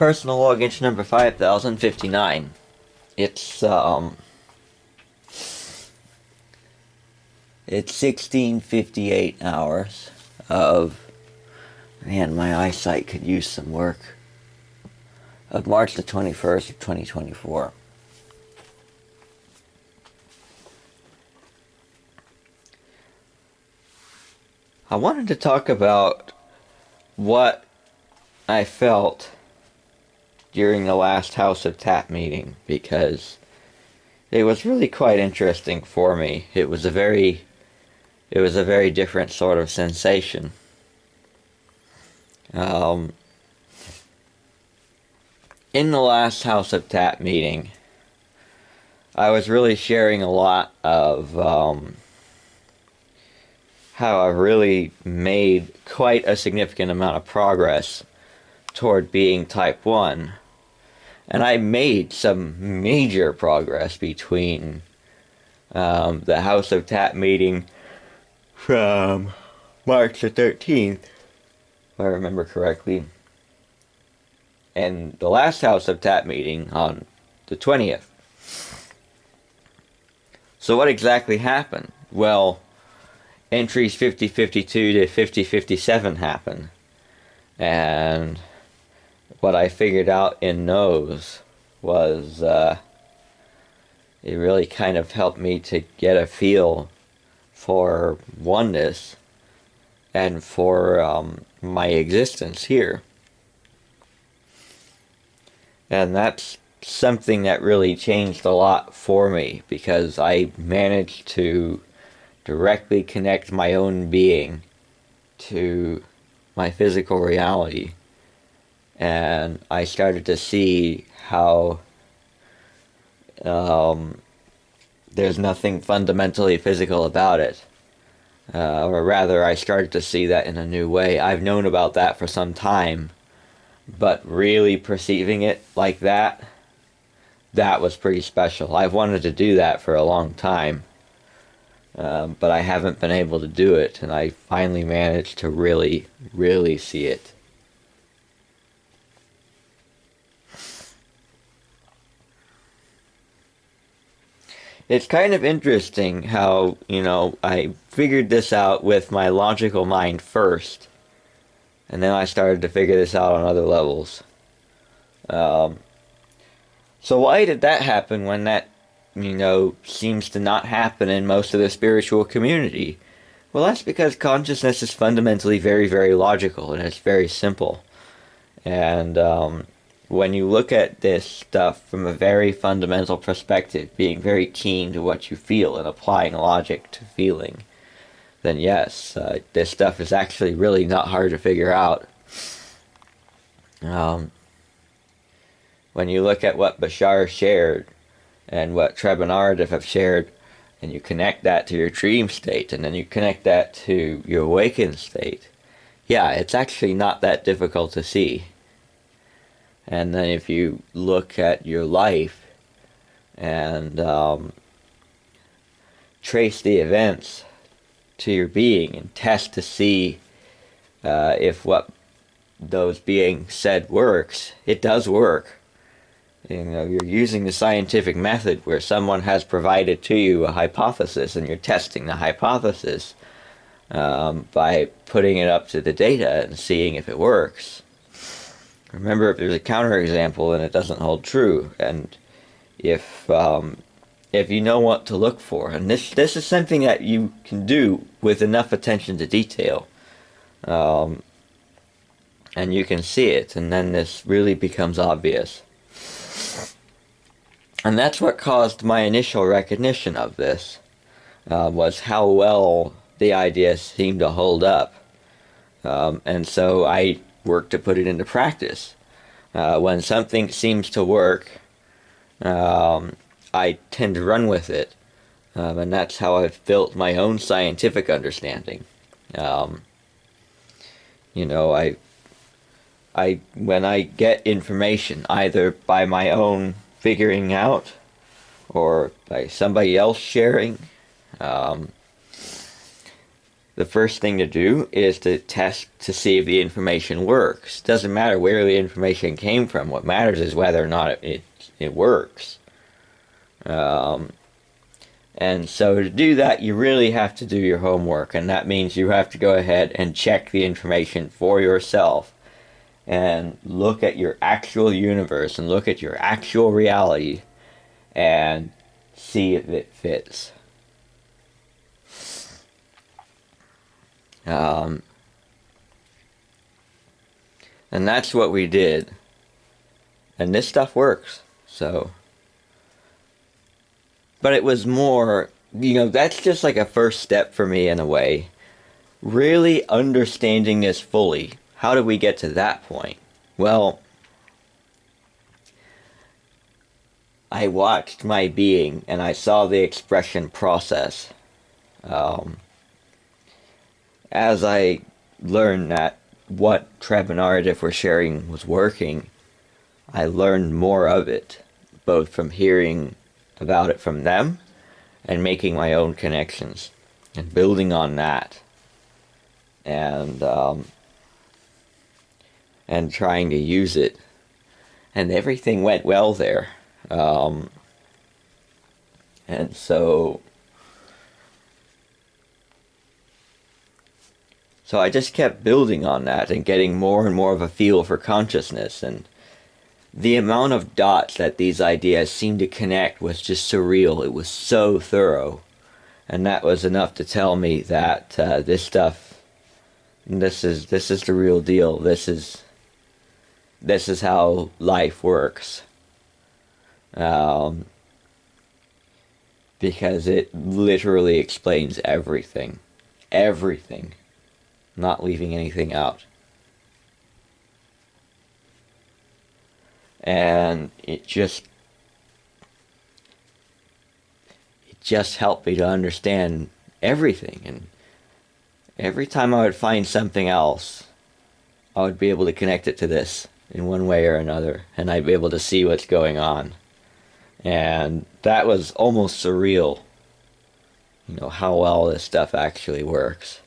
Personal log entry number 5059. It's 16:58 hours of, man, my eyesight could use some work, of March the 21st of 2024. I wanted to talk about what I felt during the last House of Tap meeting, because it was really quite interesting for me. It was a very different sort of sensation. In the last House of Tap meeting, I was really sharing a lot of how I've really made quite a significant amount of progress toward being type 1. And I made some major progress between the House of Tap meeting from March the 13th, if I remember correctly, and the last House of Tap meeting on the 20th. So what exactly happened? Well, entries 5052 to 5057 happened, and what I figured out in those was it really kind of helped me to get a feel for oneness and for my existence here. And that's something that really changed a lot for me, because I managed to directly connect my own being to my physical reality. And I started to see how there's nothing fundamentally physical about it. Or rather, I started to see that in a new way. I've known about that for some time, but really perceiving it like that was pretty special. I've wanted to do that for a long time, but I haven't been able to do it, and I finally managed to really, really see it. It's kind of interesting how, I figured this out with my logical mind first, and then I started to figure this out on other levels. So why did that happen when that, seems to not happen in most of the spiritual community? Well, that's because consciousness is fundamentally very, very logical, and it's very simple. And when you look at this stuff from a very fundamental perspective, being very keen to what you feel and applying logic to feeling, then yes, this stuff is actually really not hard to figure out. When you look at what Bashar shared and what Treb and Ardif have shared, and you connect that to your dream state, and then you connect that to your awakened state, yeah, it's actually not that difficult to see. And then if you look at your life and trace the events to your being and test to see if what those beings said works, it does work. You're using the scientific method where someone has provided to you a hypothesis, and you're testing the hypothesis by putting it up to the data and seeing if it works. Remember, if there's a counterexample and it doesn't hold true, and if you know what to look for, and this is something that you can do with enough attention to detail, and you can see it, and then this really becomes obvious. And that's what caused my initial recognition of this, was how well the idea seemed to hold up. And so I work to put it into practice. When something seems to work, I tend to run with it, and that's how I've built my own scientific understanding. When I get information, either by my own figuring out or by somebody else sharing, the the first thing to do is to test to see if the information works. Doesn't matter where the information came from. What matters is whether or not it works. And so to do that, you really have to do your homework, and that means you have to go ahead and check the information for yourself and look at your actual universe and look at your actual reality and see if it fits. And that's what we did. And this stuff works. So, but it was more, that's just like a first step for me in a way. Really understanding this fully. How did we get to that point? Well, I watched my being and I saw the expression process. As I learned that what Treb and Aradif were sharing was working, I learned more of it, both from hearing about it from them and making my own connections and building on that, and trying to use it, and everything went well there, and so I just kept building on that and getting more and more of a feel for consciousness, and the amount of dots that these ideas seemed to connect was just surreal. It was so thorough. And that was enough to tell me that this stuff, this is the real deal. This is how life works. Because it literally explains everything. Everything. Not leaving anything out. And it just helped me to understand everything. And every time I would find something else, I would be able to connect it to this in one way or another, and I'd be able to see what's going on. And that was almost surreal, how well this stuff actually works.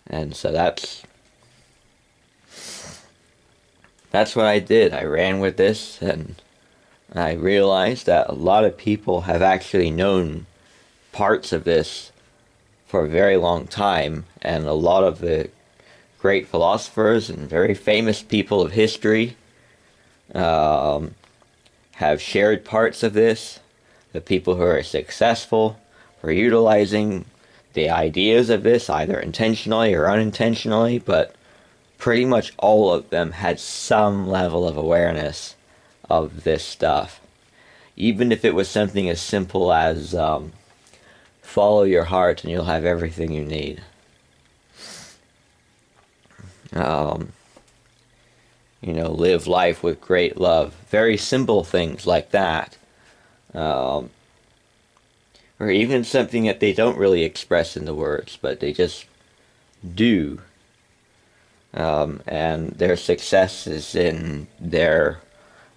And so that's what I did. I ran with this, and I realized that a lot of people have actually known parts of this for a very long time, and a lot of the great philosophers and very famous people of history have shared parts of this. The people who are successful for utilizing the ideas of this, either intentionally or unintentionally, but pretty much all of them had some level of awareness of this stuff. Even if it was something as simple as follow your heart and you'll have everything you need. Live life with great love. Very simple things like that. Or even something that they don't really express in the words, but they just do. And their success is in their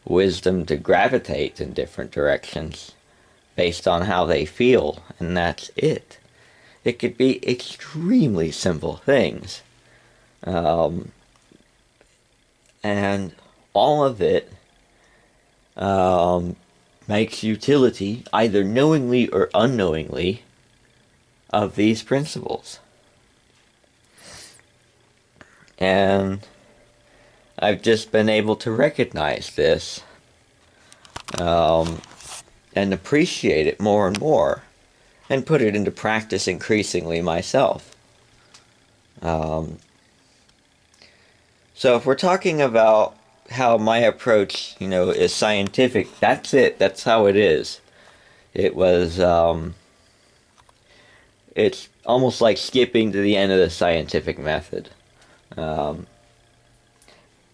wisdom to gravitate in different directions based on how they feel, and that's it. It could be extremely simple things. And all of it makes utility, either knowingly or unknowingly, of these principles. And I've just been able to recognize this and appreciate it more and more and put it into practice increasingly myself. So if we're talking about how my approach, is scientific, that's it. That's how it is. It was, it's almost like skipping to the end of the scientific method.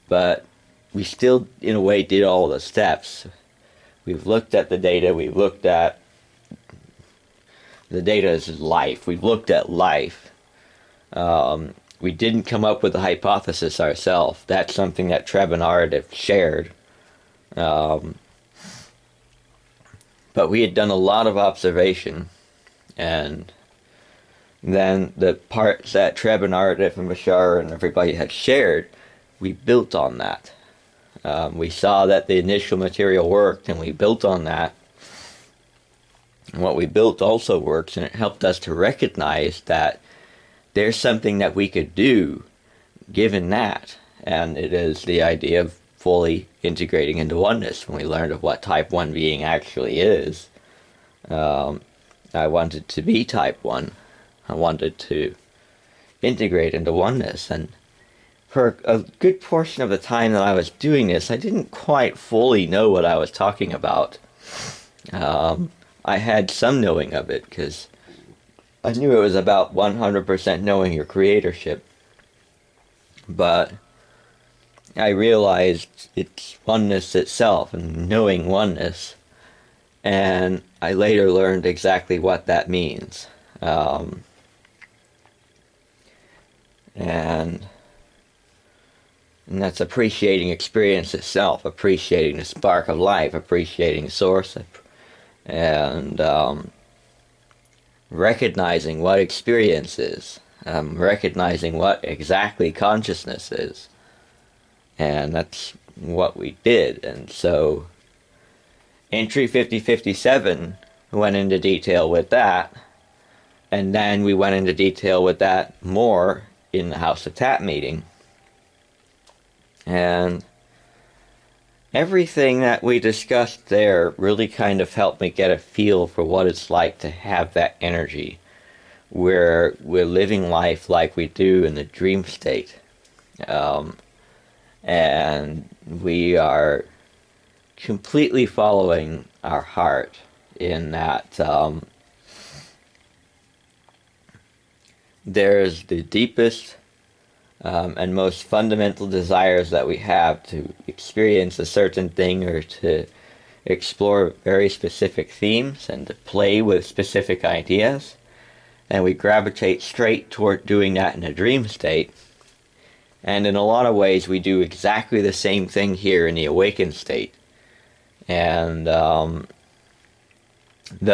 But we still, in a way, did all the steps. We've looked at the data. We've looked at the data as life. We've looked at life. We didn't come up with a hypothesis ourselves. That's something that Treb and Aradif shared. But we had done a lot of observation, and then the parts that Treb and Ardif and Bashar and everybody had shared, we built on that. We saw that the initial material worked, and we built on that. And what we built also works, and it helped us to recognize that there's something that we could do given that. And it is the idea of fully integrating into oneness. When we learned of what type 1 being actually is, I wanted to be type 1. I wanted to integrate into oneness. And for a good portion of the time that I was doing this, I didn't quite fully know what I was talking about. I had some knowing of it, because I knew it was about 100% knowing your creatorship. But I realized it's oneness itself, and knowing oneness. And I later learned exactly what that means. And that's appreciating experience itself, appreciating the spark of life, appreciating source, and recognizing what experience is, recognizing what exactly consciousness is. And that's what we did. And so entry 5057 went into detail with that, and then we went into detail with that more in the House of Tap meeting. And everything that we discussed there really kind of helped me get a feel for what it's like to have that energy, where we're living life like we do in the dream state. And we are completely following our heart in that there's the deepest and most fundamental desires that we have to experience a certain thing, or to explore very specific themes and to play with specific ideas. And we gravitate straight toward doing that in a dream state. And in a lot of ways, we do exactly the same thing here in the awakened state. And the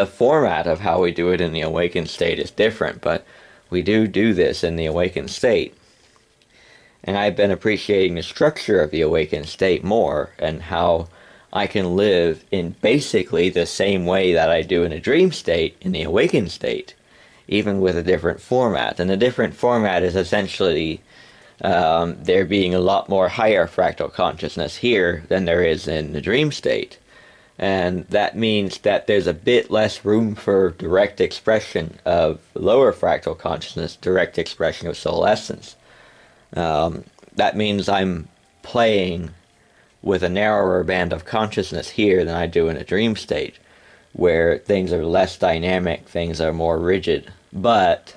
format of how we do it in the awakened state is different, but we do this in the awakened state. And I've been appreciating the structure of the awakened state more, and how I can live in basically the same way that I do in a dream state in the awakened state, even with a different format. And the different format is essentially there being a lot more higher fractal consciousness here than there is in the dream state. And that means that there's a bit less room for direct expression of lower fractal consciousness, direct expression of soul essence. That means I'm playing with a narrower band of consciousness here than I do in a dream state, where things are less dynamic, things are more rigid. But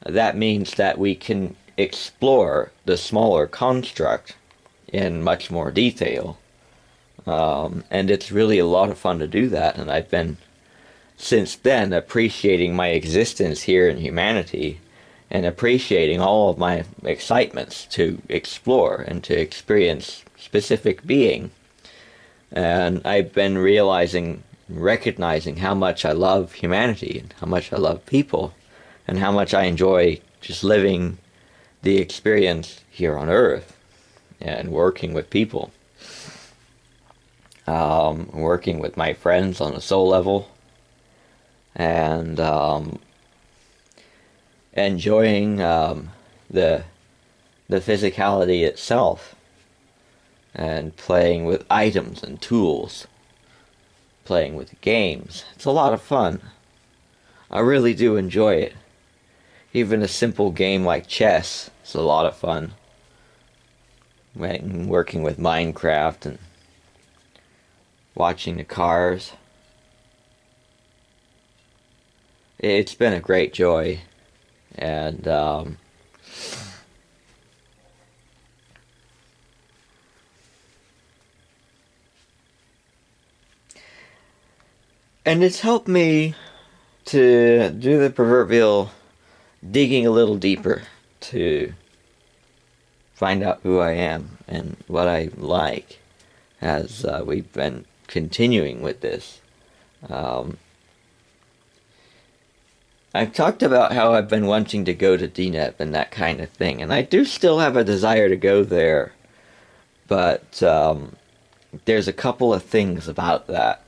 that means that we can explore the smaller construct in much more detail. And it's really a lot of fun to do that, and I've been, since then, appreciating my existence here in humanity, and appreciating all of my excitements to explore and to experience specific being. And I've been recognizing how much I love humanity, and how much I love people, and how much I enjoy just living the experience here on Earth, and working with people. Working with my friends on a soul level, and enjoying the physicality itself, and playing with items and tools, playing with games. It's a lot of fun. I really do enjoy it. Even a simple game like chess is a lot of fun. Working with Minecraft and watching the cars. It's been a great joy. And it's helped me to do the proverbial digging a little deeper, to find out who I am and what I like, as we've been continuing with this. I've talked about how I've been wanting to go to DNEP and that kind of thing, and I do still have a desire to go there, but there's a couple of things about that.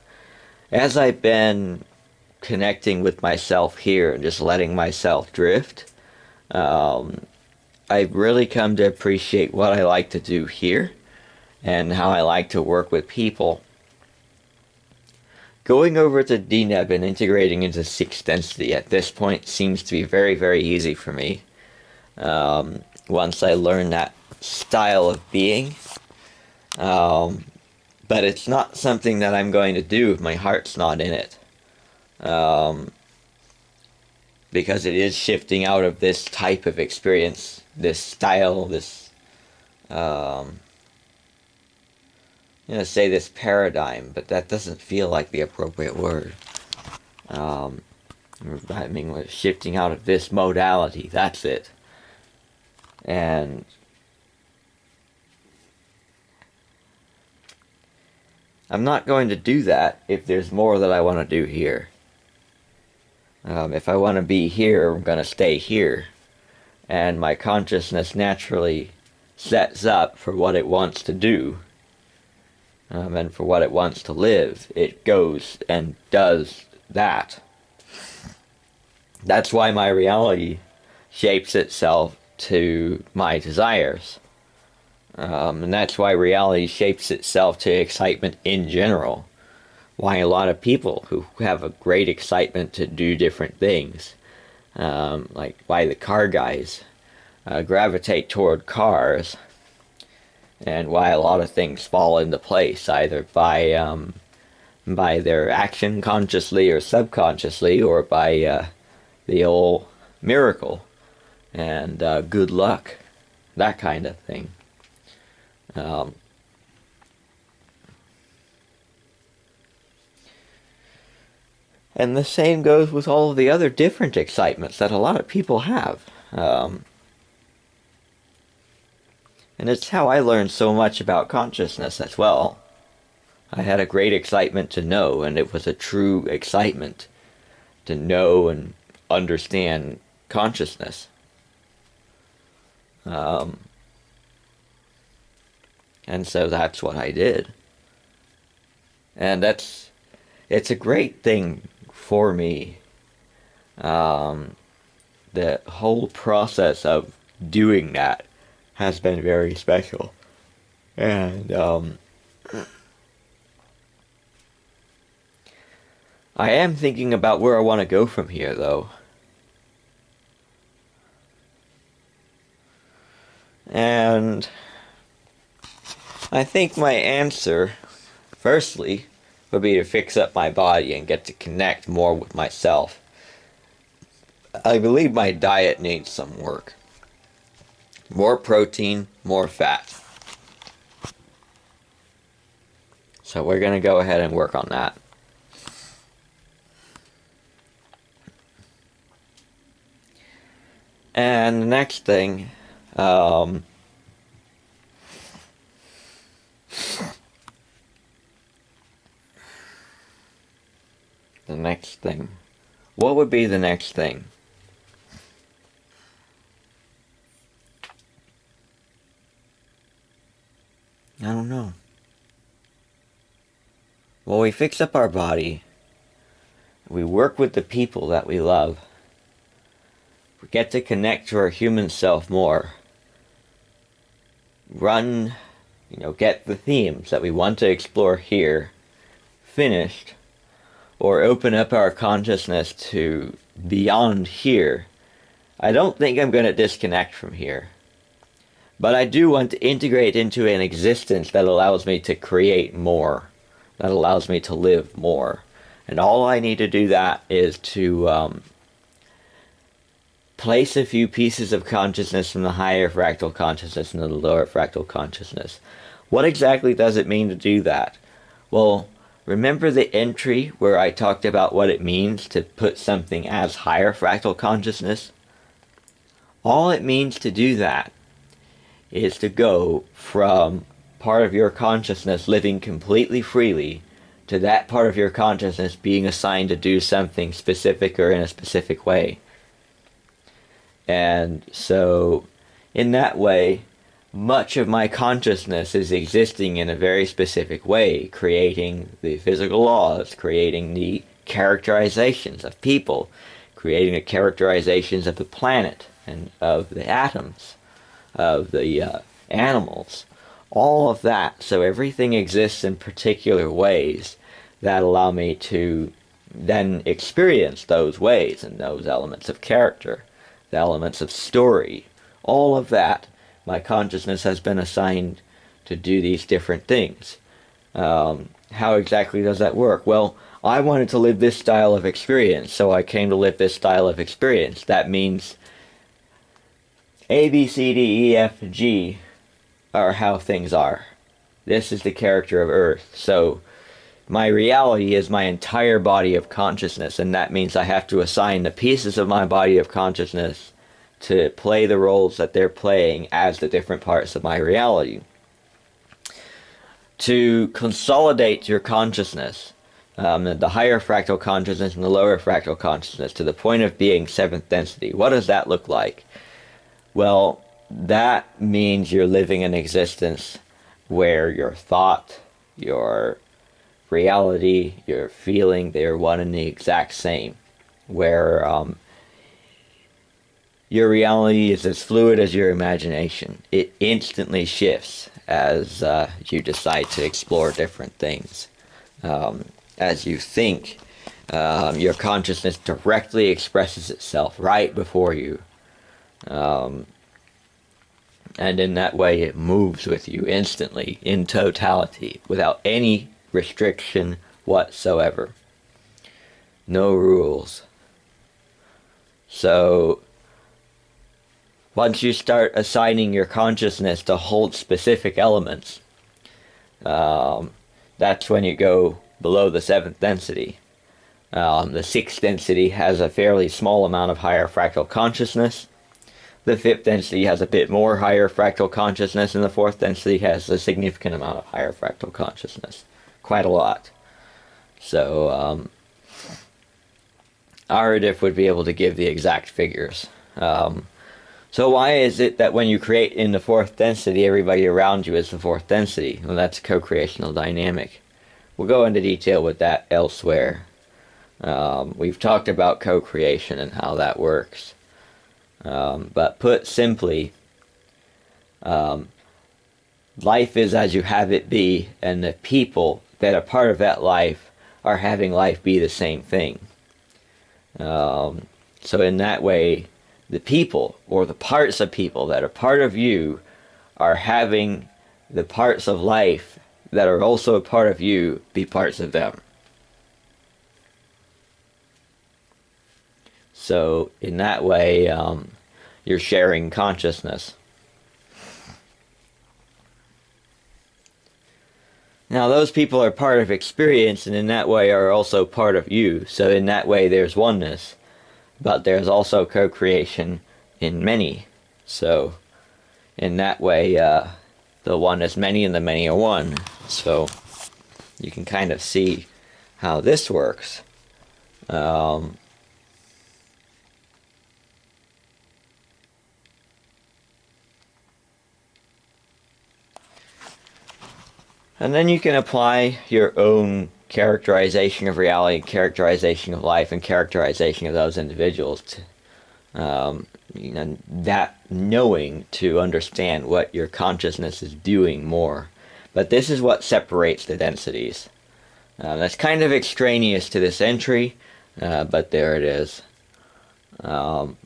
As I've been connecting with myself here and just letting myself drift, I've really come to appreciate what I like to do here and how I like to work with people. Going over to DNEB and integrating into 6th Density at this point seems to be very, very easy for me. Once I learn that style of being. But it's not something that I'm going to do if my heart's not in it. Because it is shifting out of this type of experience, this style, this, say this paradigm, but that doesn't feel like the appropriate word. I mean, we're shifting out of this modality, that's it. And I'm not going to do that if there's more that I want to do here. If I want to be here, I'm going to stay here. And my consciousness naturally sets up for what it wants to do. And for what it wants to live. It goes and does that. That's why my reality shapes itself to my desires. And that's why reality shapes itself to excitement in general. Why a lot of people who have a great excitement to do different things, like why the car guys gravitate toward cars, and why a lot of things fall into place either by their action consciously or subconsciously, or by the old miracle and good luck, that kind of thing. And the same goes with all of the other different excitements that a lot of people have. And it's how I learned so much about consciousness as well. I had a great excitement to know, and it was a true excitement to know and understand consciousness. And so that's what I did. And it's a great thing for me. The whole process of doing that has been very special. And I am thinking about where I want to go from here, though. And I think my answer, firstly, would be to fix up my body and get to connect more with myself. I believe my diet needs some work. More protein, more fat. So we're going to go ahead and work on that. And the next thing, the next thing. What would be the next thing? I don't know. Well, we fix up our body. We work with the people that we love. We get to connect to our human self more. Get the themes that we want to explore here finished. Or open up our consciousness to beyond here. I don't think I'm going to disconnect from here. But I do want to integrate into an existence that allows me to create more. That allows me to live more. And all I need to do that is to place a few pieces of consciousness from the higher fractal consciousness into the lower fractal consciousness. What exactly does it mean to do that? Well, remember the entry where I talked about what it means to put something as higher fractal consciousness? All it means to do that is to go from part of your consciousness living completely freely to that part of your consciousness being assigned to do something specific or in a specific way. And so, in that way, much of my consciousness is existing in a very specific way, creating the physical laws, creating the characterizations of people, creating the characterizations of the planet and of the atoms, of the animals, all of that. So everything exists in particular ways that allow me to then experience those ways and those elements of character, the elements of story, all of that. My consciousness has been assigned to do these different things. How exactly does that work? Well, I wanted to live this style of experience, so I came to live this style of experience. That means A, B, C, D, E, F, G are how things are. This is the character of Earth. So my reality is my entire body of consciousness, and that means I have to assign the pieces of my body of consciousness to play the roles that they're playing as the different parts of my reality. To consolidate your consciousness, the higher fractal consciousness and the lower fractal consciousness, to the point of being seventh density, what does that look like? Well, that means you're living an existence where your thought, your reality, your feeling, they're one and the exact same. Where your reality is as fluid as your imagination. It instantly shifts as you decide to explore different things. As you think, your consciousness directly expresses itself right before you. And in that way it moves with you instantly, in totality, without any restriction whatsoever. No rules. So, once you start assigning your consciousness to hold specific elements, that's when you go below the seventh density. The sixth density has a fairly small amount of higher fractal consciousness. The fifth density has a bit more higher fractal consciousness, and the fourth density has a significant amount of higher fractal consciousness. Quite a lot. So, Aradif would be able to give the exact figures. So why is it that when you create in the fourth density, everybody around you is the fourth density? Well, that's a co-creational dynamic. We'll go into detail with that elsewhere. We've talked about co-creation and how that works. But put simply, life is as you have it be, and the people that are part of that life are having life be the same thing. So in that way, the people, or the parts of people that are part of you, are having the parts of life that are also a part of you be parts of them. So in that way, you're sharing consciousness. Now those people are part of experience, and in that way are also part of you. So in that way there's oneness. But there's also co-creation in many. So in that way, the one is many and the many are one. So you can kind of see how this works. And then you can apply your own characterization of reality, characterization of life, and characterization of those individuals. That knowing to understand what your consciousness is doing more. But this is what separates the densities. That's kind of extraneous to this entry, but there it is. So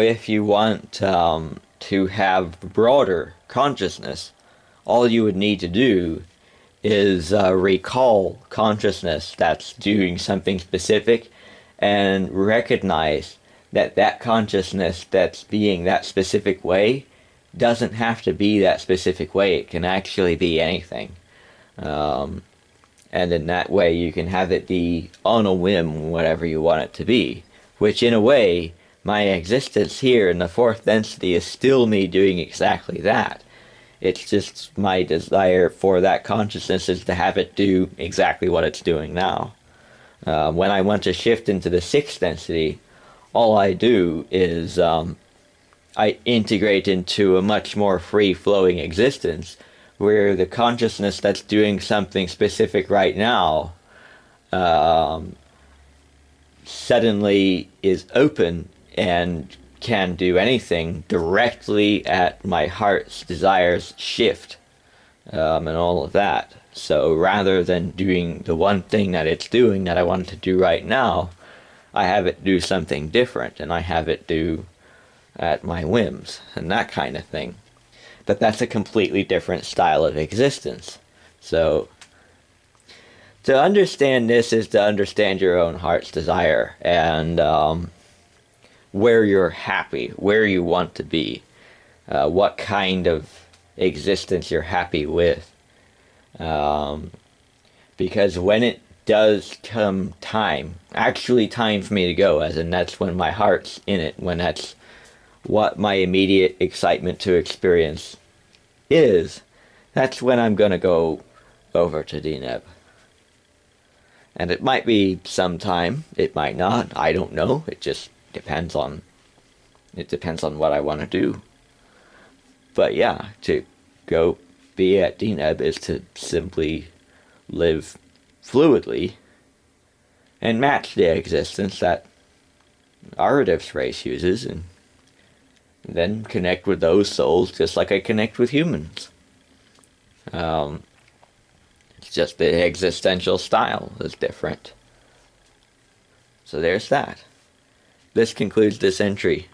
if you want to have broader consciousness, all you would need to do is recall consciousness that's doing something specific and recognize that that consciousness that's being that specific way doesn't have to be that specific way. It can actually be anything. And in that way you can have it be on a whim whatever you want it to be, which in a way my existence here in the fourth density is still me doing exactly that. It's just my desire for that consciousness is to have it do exactly what it's doing now. When I want to shift into the sixth density, all I do is I integrate into a much more free-flowing existence where the consciousness that's doing something specific right now suddenly is open and can do anything directly at my heart's desires shift, and all of that. So rather than doing the one thing that it's doing that I want to do right now, I have it do something different, and I have it do at my whims, and that kind of thing. But that's a completely different style of existence. So to understand this is to understand your own heart's desire, and where you're happy, where you want to be, what kind of existence you're happy with. Because when it does come time, actually time for me to go, as in that's when my heart's in it, when that's what my immediate excitement to experience is, that's when I'm going to go over to Deneb. And it might be sometime, it might not, I don't know, it just depends on what I want to do. But yeah, to go be at Deneb is to simply live fluidly and match the existence that Aradiv's race uses, and then connect with those souls just like I connect with humans. It's just the existential style is different. So there's that. This concludes this entry.